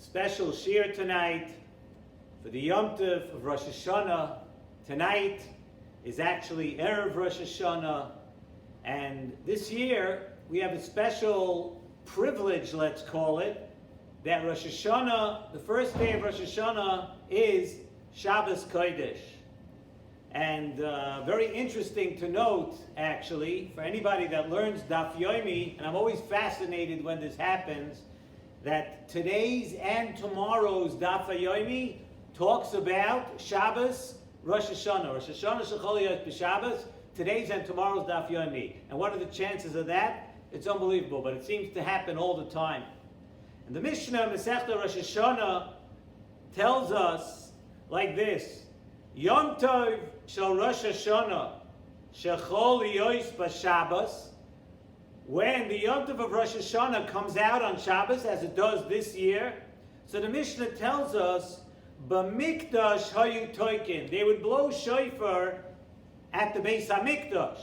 special shir tonight for the Yom Tov of Rosh Hashanah. Tonight is actually Erev Rosh Hashanah, and this year we have a special privilege, let's call it, that Rosh Hashanah, the first day of Rosh Hashanah, is Shabbos Kodesh. And very interesting to note, actually, for anybody that learns Daf Yomi, and I'm always fascinated when this happens, that today's and tomorrow's Daf Yomi talks about Shabbos, Rosh Hashanah. Rosh Hashanah Shechol Yot B'Shabbos, today's and tomorrow's Daf Yomi. And what are the chances of that? It's unbelievable, but it seems to happen all the time. And the Mishnah, Masechta Rosh Hashanah, tells us like this: Yom Tov Shel Rosh Hashanah Shechol Yot B'Shabbos. When the Yom Tov of Rosh Hashanah comes out on Shabbos, as it does this year, so the Mishnah tells us, B'mikdash hayu toikin, they would blow shofar at the Beis HaMikdash.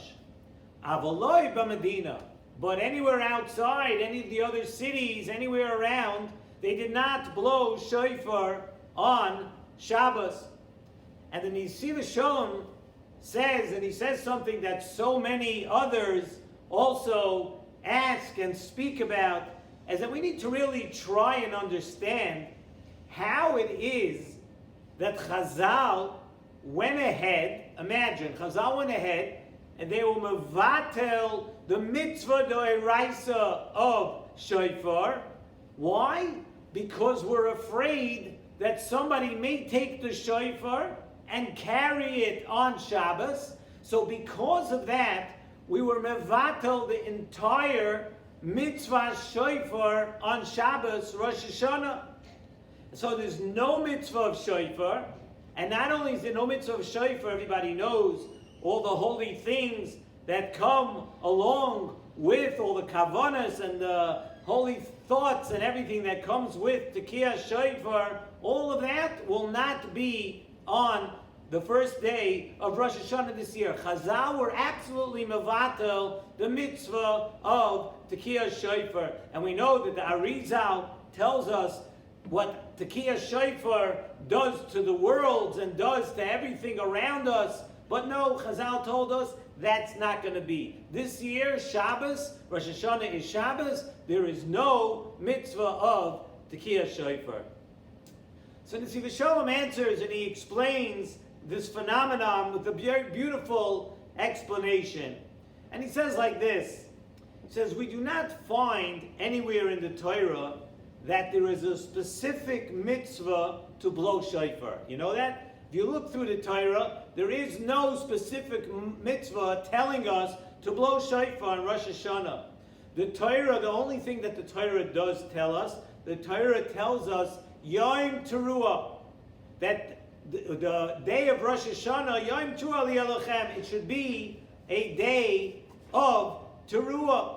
Avoloi b'Medina, but anywhere outside, any of the other cities, anywhere around, they did not blow shofar on Shabbos. And the Nesivos Shalom says, and he says something that so many others also ask and speak about, is that we need to really try and understand how it is that Chazal went ahead. Imagine, Chazal went ahead and they were mevatel the mitzvah d'oraisa of shofar. Why? Because we're afraid that somebody may take the shofar and carry it on Shabbos. So because of that, we were mevatel the entire mitzvah shofar on Shabbos, Rosh Hashanah. So there's no mitzvah of shofar, and not only is there no mitzvah of shofar, everybody knows all the holy things that come along with all the kavanas and the holy thoughts and everything that comes with Tekiyah shofar. All of that will not be on the first day of Rosh Hashanah this year. Chazal were absolutely mevatel the mitzvah of Tekiyah shofar, and we know that the Arizal tells us what Tekiyah shofar does to the worlds and does to everything around us. But no, Chazal told us that's not going to be. This year, Shabbos, Rosh Hashanah is Shabbos, there is no mitzvah of Tekiyah shofar. So Nesivos Shalom answers and he explains this phenomenon with a beautiful explanation. And he says like this. He says, we do not find anywhere in the Torah that there is a specific mitzvah to blow shofar. You know that? If you look through the Torah, there is no specific mitzvah telling us to blow shofar on Rosh Hashanah. The Torah, the only thing that the Torah does tell us, the Torah tells us Yom Teruah, that the day of Rosh Hashanah, Yom Teruah li'elochem, it should be a day of Teruah.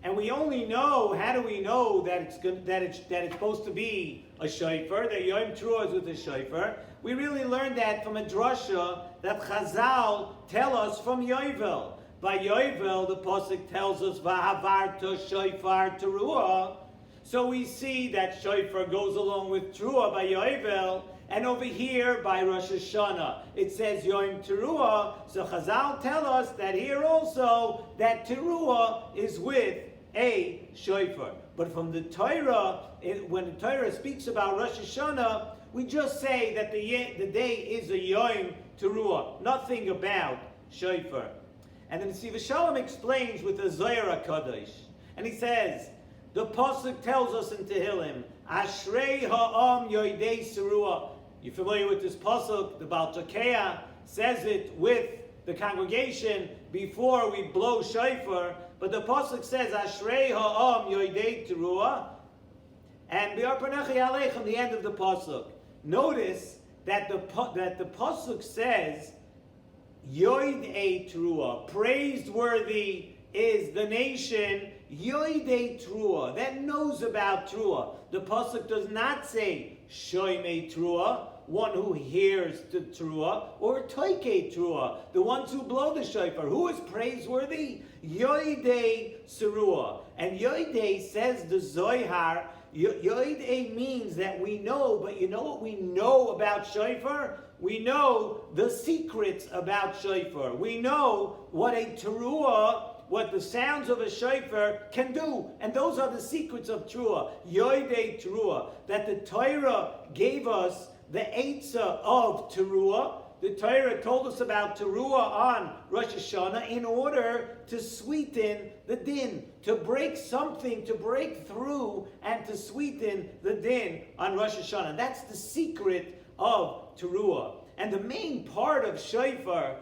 And we only know, how do we know that it's supposed to be a shofar, that Yom Teruah is with a shofar? We really learned that from a drasha that Chazal tell us from Yovel. By Yovel, the pasuk tells us V'havarta shofar teruah. So we see that shofar goes along with teruah by Yovel, and over here by Rosh Hashanah it says Yom Teruah. So Chazal tell us that here also that teruah is with a shofar. But from the Torah, when the Torah speaks about Rosh Hashanah, we just say that the day is a Yom Teruah, nothing about shofar. And then Nesivos Shalom explains with the Zohar HaKadosh, and he says, the pasuk tells us in Tehillim, Ashrei ha'am yoidei seruah. You're familiar with this pasuk? The Baal Tokeah says it with the congregation before we blow shofar. But the pasuk says, Ashrei ha'am yoidei teruah, and B'arpanechi aleichem, the end of the pasuk. Notice that the pasuk says, Yoidei teruah, praiseworthy is the nation Yoidei teruah, that knows about teruah. The pasuk does not say Shoimei teruah, one who hears the teruah, or Toikei teruah, the ones who blow the shofar. Who is praiseworthy? Yoidei seruah. And Yoidei, says the Zohar, Yoidei means that we know, but you know what we know about shofar? We know the secrets about shofar. We know what a teruah, what the sounds of a shofar can do. And those are the secrets of teruah. Yoidei teruah. That the Torah gave us the eitzah of teruah. The Torah told us about teruah on Rosh Hashanah in order to sweeten the din, to break something, to break through and to sweeten the din on Rosh Hashanah. That's the secret of teruah. And the main part of shofar,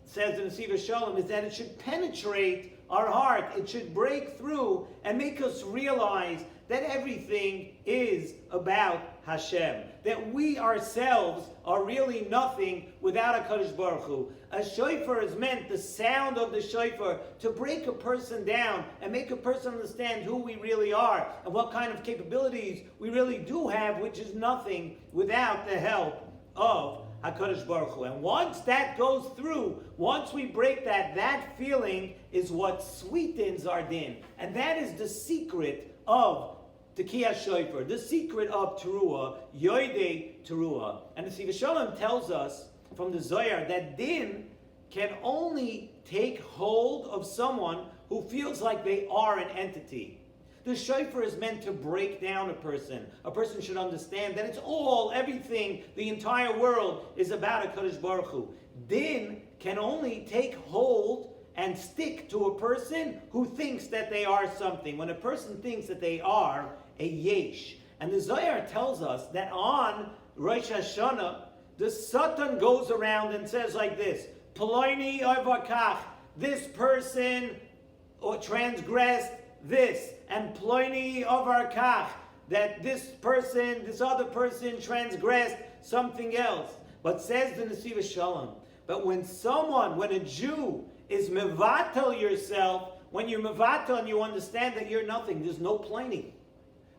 says the Nesivos Shalom, is that it should penetrate our heart. It should break through and make us realize that everything is about Hashem. That we ourselves are really nothing without HaKadosh Baruch Hu. A shofar is meant, the sound of the shofar, to break a person down and make a person understand who we really are and what kind of capabilities we really do have, which is nothing without the help of HaKadosh Baruch Hu. And once that goes through, once we break that, that feeling is what sweetens our din. And that is the secret of Tekiyah Shofar, the secret of Teruah, Yoidei Teruah. And the Nesivos Shalom tells us from the Zohar that din can only take hold of someone who feels like they are an entity. The shofar is meant to break down a person. A person should understand that it's all, everything, the entire world is about HaKadosh Baruch Hu. Din can only take hold and stick to a person who thinks that they are something. When a person thinks that they are a yesh. And the Zohar tells us that on Rosh Hashanah, the Satan goes around and says like this, Ploini Avakach, this person or transgressed this, and Ploini Avarkach, that this person, this other person transgressed something else. But says the Nesivos Shalom, but when a Jew is mevatel yourself, when you're mevatel and you understand that you're nothing, there's no planning.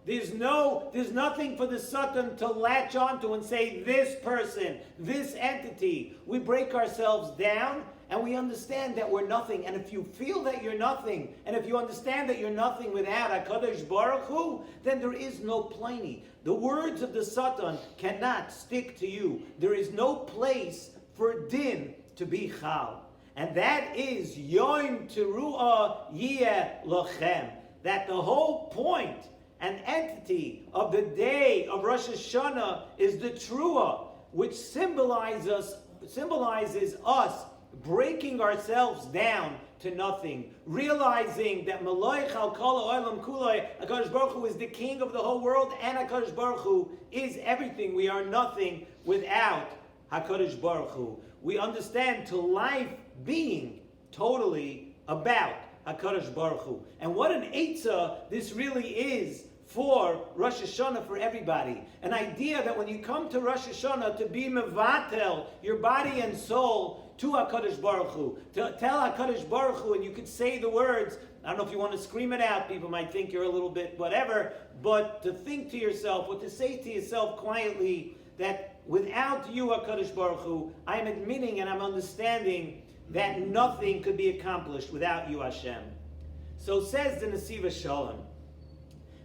There's nothing for the Satan to latch onto and say, this person, this entity. We break ourselves down and we understand that we're nothing. And if you feel that you're nothing, and if you understand that you're nothing without HaKadosh Baruch Hu, then there is no pliny. The words of the Satan cannot stick to you. There is no place for din to be chal. And that is Yom Teruah Yeh Lochem. That the whole point and entity of the day of Rosh Hashanah is the Teruah, which symbolizes us breaking ourselves down to nothing, realizing that Maloich Al Kol Olam Kuloi, HaKadosh Baruch Hu is the king of the whole world, and HaKadosh Baruch Hu is everything. We are nothing without HaKadosh Baruch Hu. We understand to life being totally about HaKadosh Baruch Hu. And what an eitzah this really is for Rosh Hashanah, for everybody. An idea that when you come to Rosh Hashanah, to be mevatel, your body and soul, to HaKadosh Baruch Hu, to tell HaKadosh Baruch Hu, and you could say the words, I don't know if you want to scream it out, people might think you're a little bit whatever, but to think to yourself, or to say to yourself quietly, that without you, HaKadosh Baruch Hu, I am admitting and I'm understanding that nothing could be accomplished without you, Hashem. So says the Nesivos Shalom,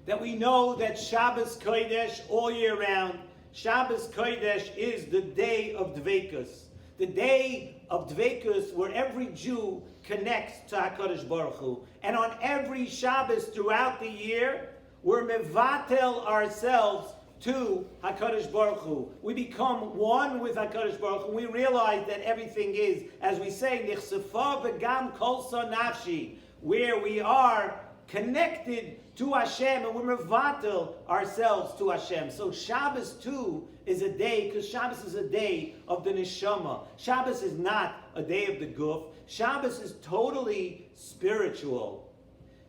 that we know that Shabbos Kodesh all year round, Shabbos Kodesh is the day of Dveikus. The day of Dveikus where every Jew connects to HaKadosh Baruch Hu. And on every Shabbos throughout the year, we're mevatel ourselves to HaKadosh Baruch Hu. We become one with HaKadosh Baruch Hu. We realize that everything is, as we say, Nichsefa v'gam kolsa nafshi, where we are connected to Hashem and we're mevatel ourselves to Hashem. So Shabbos too is a day, because Shabbos is a day of the neshama. Shabbos is not a day of the guf. Shabbos is totally spiritual.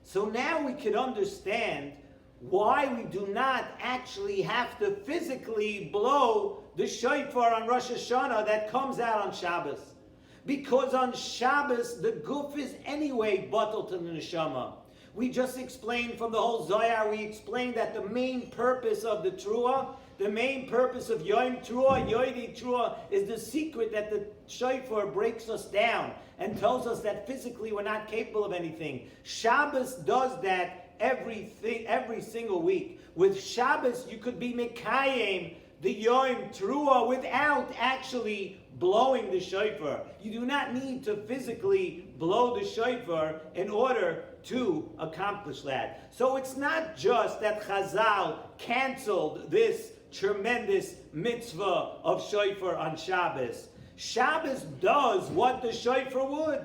So now we can understand why we do not actually have to physically blow the shofar on Rosh Hashanah that comes out on Shabbos. Because on Shabbos, the guf is anyway batel to the neshama. We just explained from the whole Zohar, we explained that the main purpose of the Teruah, the main purpose of Yom Teruah, Yoidei Teruah, is the secret that the shofar breaks us down and tells us that physically we're not capable of anything. Shabbos does that every single week. With Shabbos, you could be Mekayim, the Yom Teruah, without actually blowing the shofar. You do not need to physically blow the shofar in order to accomplish that. So it's not just that Chazal canceled this tremendous mitzvah of shofar on Shabbos. Shabbos does what the shofar would.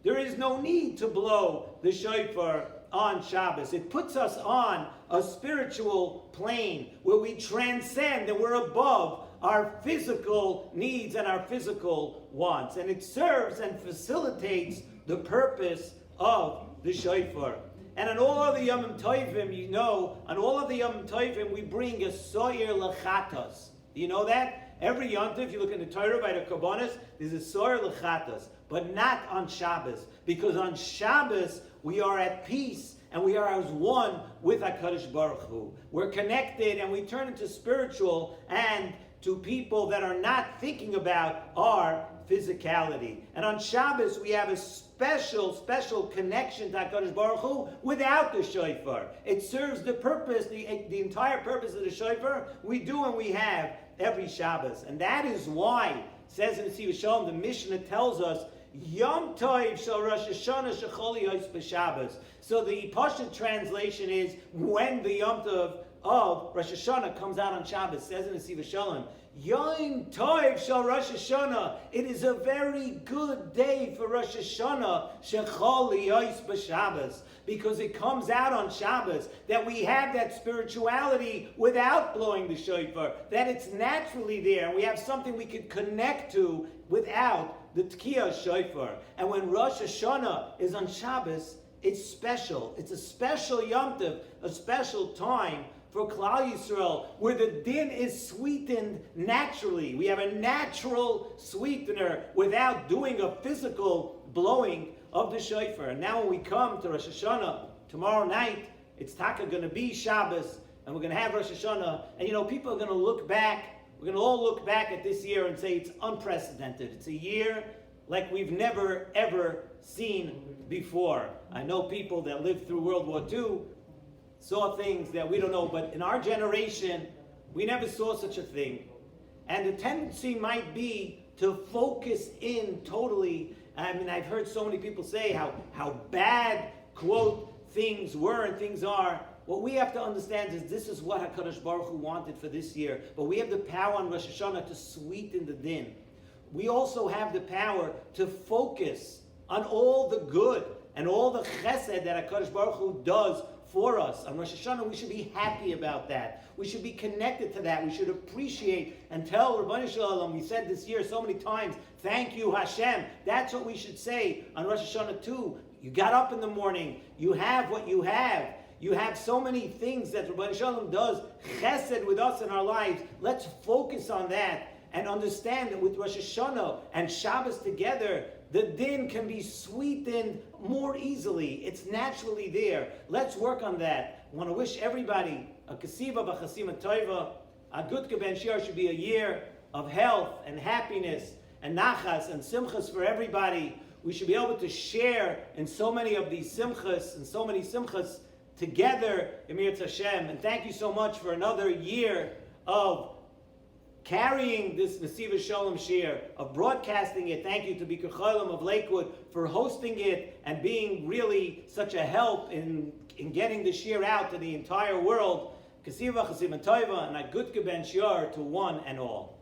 There is no need to blow the shofar on Shabbos. It puts us on a spiritual plane where we transcend and we're above our physical needs and our physical wants. And it serves and facilitates the purpose of the shofar. And on all of the Yom Tovim, you know, on all of the Yom Tovim, we bring a soyer lechatos. Do you know that? Every Yom Tov, if you look in the Torah by the Kabbanis, there's a soyer lechatos, but not on Shabbos. Because on Shabbos, we are at peace and we are as one with HaKadosh Baruch Hu. We're connected and we turn into spiritual and to people that are not thinking about our physicality. And on Shabbos, we have a special connection to HaKadosh Baruch Hu without the shofar. It serves the purpose, the entire purpose of the shofar, we do and we have every Shabbos. And that is why, says in Nesivos Shalom, the Mishnah tells us, Yom Tov shel Rosh Hashanah shechol yos b'Shabbos. So the Pashut translation is, when the Yom Tov of Rosh Hashanah comes out on Shabbos, says in Nesivos Shalom, Yom Tov shel Rosh Hashanah. It is a very good day for Rosh Hashanah shechol yos b'Shabbos, because it comes out on Shabbos, that we have that spirituality without blowing the shofar, that it's naturally there, and we have something we can connect to without the Tkiyah shofar. And when Rosh Hashanah is on Shabbos, it's special. It's a special Yom Tov, a special time for Klal Yisrael, where the din is sweetened naturally. We have a natural sweetener without doing a physical blowing of the shofar. And now when we come to Rosh Hashanah, tomorrow night, it's taka going to be Shabbos, and we're going to have Rosh Hashanah. And you know, people are going to look back. We're going to all look back at this year and say it's unprecedented. It's a year like we've never, ever seen before. I know people that lived through World War II saw things that we don't know, but in our generation, we never saw such a thing. And the tendency might be to focus in totally. I mean, I've heard so many people say how bad, quote, things were and things are. What we have to understand is this is what HaKadosh Baruch Hu wanted for this year. But we have the power on Rosh Hashanah to sweeten the din. We also have the power to focus on all the good and all the chesed that HaKadosh Baruch Hu does for us. On Rosh Hashanah, we should be happy about that. We should be connected to that. We should appreciate and tell Rabbanu Shalom, we said this year so many times, thank you Hashem. That's what we should say on Rosh Hashanah too. You got up in the morning. You have what you have. You have so many things that Rabbanu Shalom does chesed with us in our lives. Let's focus on that and understand that with Rosh Hashanah and Shabbos together, the din can be sweetened more easily. It's naturally there. Let's work on that. I want to wish everybody a kasiva b'chasima toiva. A good ben shiur should be a year of health and happiness and nachas and simchas for everybody. We should be able to share in so many of these simchas and so many simchas together, Emir Hashem. And thank you so much for another year of carrying this Nesivos Shalom Shir, of broadcasting it. Thank you to Bikur Cholim of Lakewood for hosting it and being really such a help in getting the Shir out to the entire world. Kasiva, Chasim and Toiva, and a good Ben Shiur to one and all.